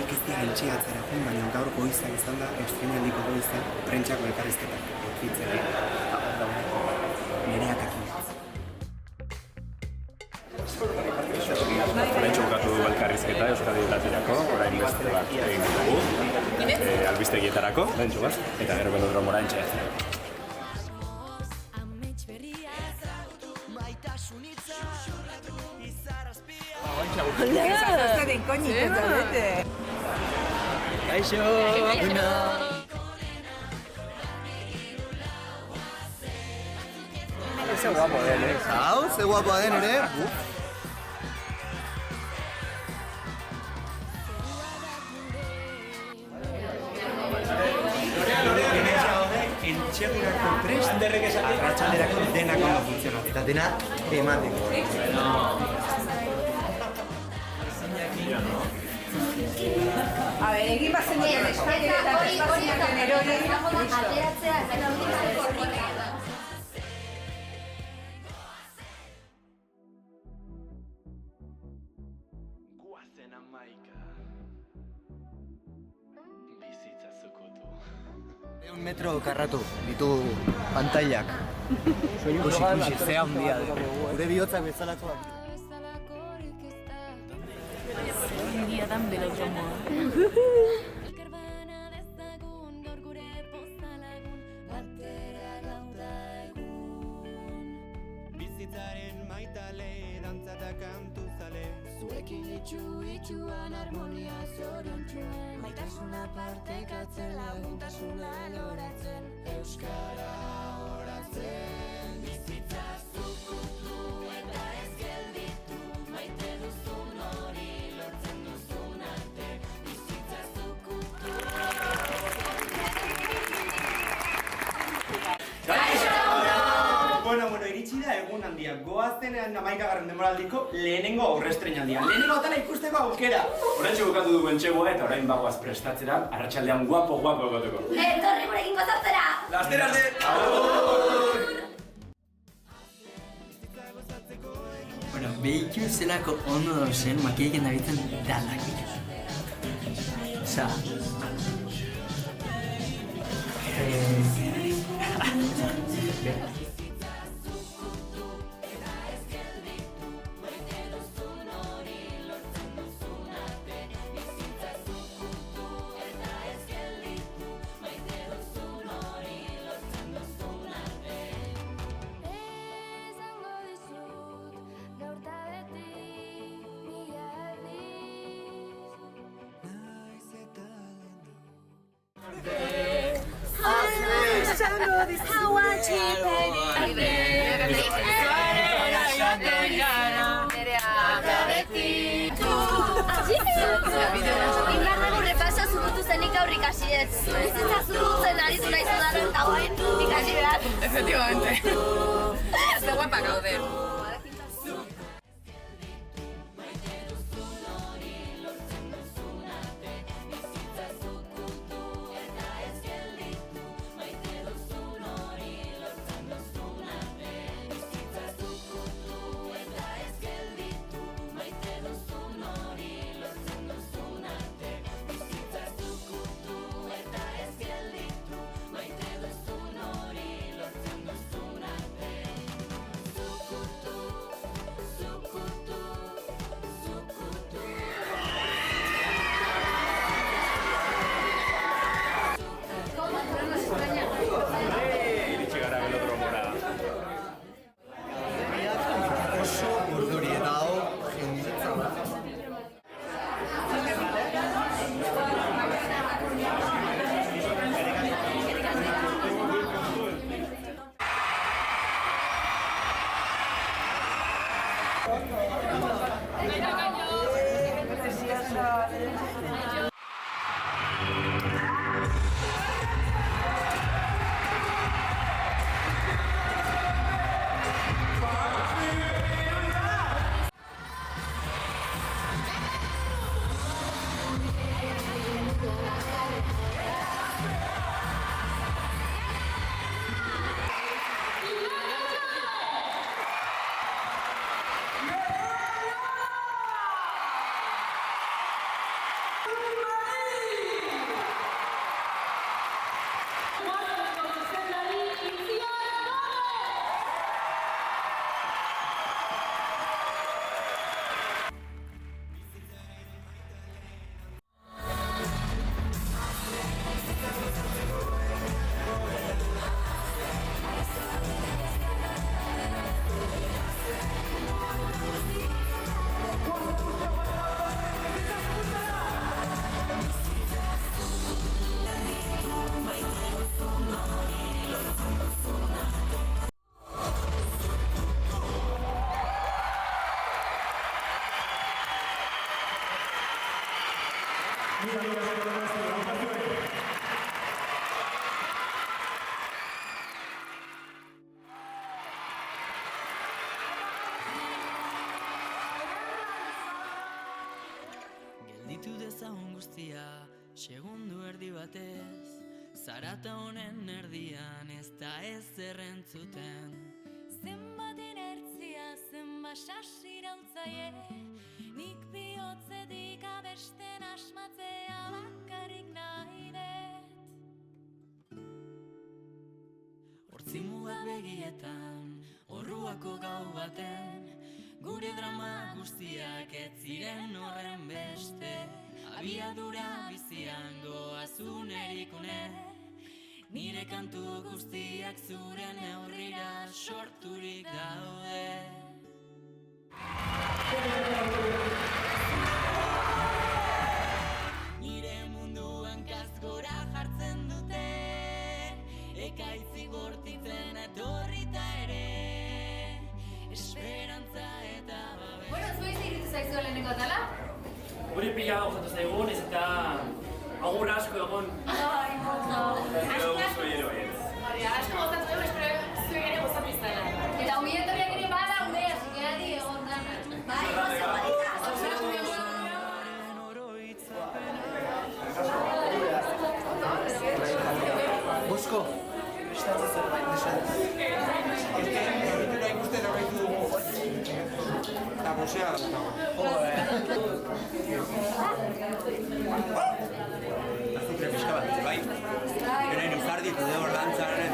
Horiek ez dira entxegatzera joan, baina gaur goizak izan da, estreinaldiko goizak, prentxako elkarrizketak hitzera. Nerea Takinez. Horrentxo bukatu du elkarrizketa Euskadi Irratirako, orain beste bat egin dugu. Albistegietarako, horrentxo bat, eta gero belodromora entxegatzera. Zer incógnito, zaudete. Kaixo! Ze guapo den, Hau, ze guapo den, ere? Entxegurako prest, arratsalderako denak ondo funtzionatu. Eta dena emateko. A ver, egin bazen dira eskaile eta espazioak erori. Ateratzea, eta Guazen amaika. Bizitza zukutu. 100 metro karratu ditu pantailak. Ikusi, zea handia. Gure bihotzak bezalakoak. Egia dan belodromoa. Bizitzaren maitale, dantzata kantu zale. Zuekin itxuan harmonia zoriontxuen Maitasuna partekatzen laguntasuna loratzen Euskara oratzen Bizitza zukutu eta ez gelditu Maite duzun hori lortzen duzun arte Bizitza zukutu Bueno, iritsi da egun handiak. Goazen 11. denboraldiko lehenengo aurrestreinaldia. Lehenengo atala ikusteko aukera. Horrentxo bukatu dugu entxegoa eta orain bagoaz prestatzera, arratsaldean guapo egoteko. Etorri gurekin gozatzera! Laster arte! Bueno, behitu zelako ondo dauzen makiaiken dabitzen danak. Osa... Indarrago repasa zukutu zenik aurrik hasi ez. Bizitza zukutzen aritu nahi zudanen eta hoen ikasi behar. Efectivamente. Ze guapa gaude. Maite duzun hori lortzen duzun arte Zukutu Gelditu dezagun guztia, segundu erdi batez, zarata honen erdian ez da ezer entzuten. Zenbat inertzia, zenbat sasirautzaie, nik bihotzetik abesten asmatzea bakarrik nahi dut. Hortzimugak begietan, orruako gau baten, gure drama guztiak ez ziren horren beste. Abiadura bizian goazun erikune, nire kantu guztiak zure neurrira sorturik daude. Nire munduan kazgora jartzen dute, ekaitzi bortitzen etorrita ere, esperantza eta babes. Bueno, zuei iritu zaizu lehenengo atala? Guri pila gozatu zaigun, ez eta agur asko egon. Ai, Edo guztu hiero ez. Asko gozatu dugu, espero zuek ere gozatu izala. eta humietoriak ere badaude, hasi que adi egon dana. Bai, Bosko, prestatzen zerbait desatzen. Egitura ikusten horreitu dugu. Eta gozea dago. Azukre pixka bat, bai? Gero izardi eta deo dantzaren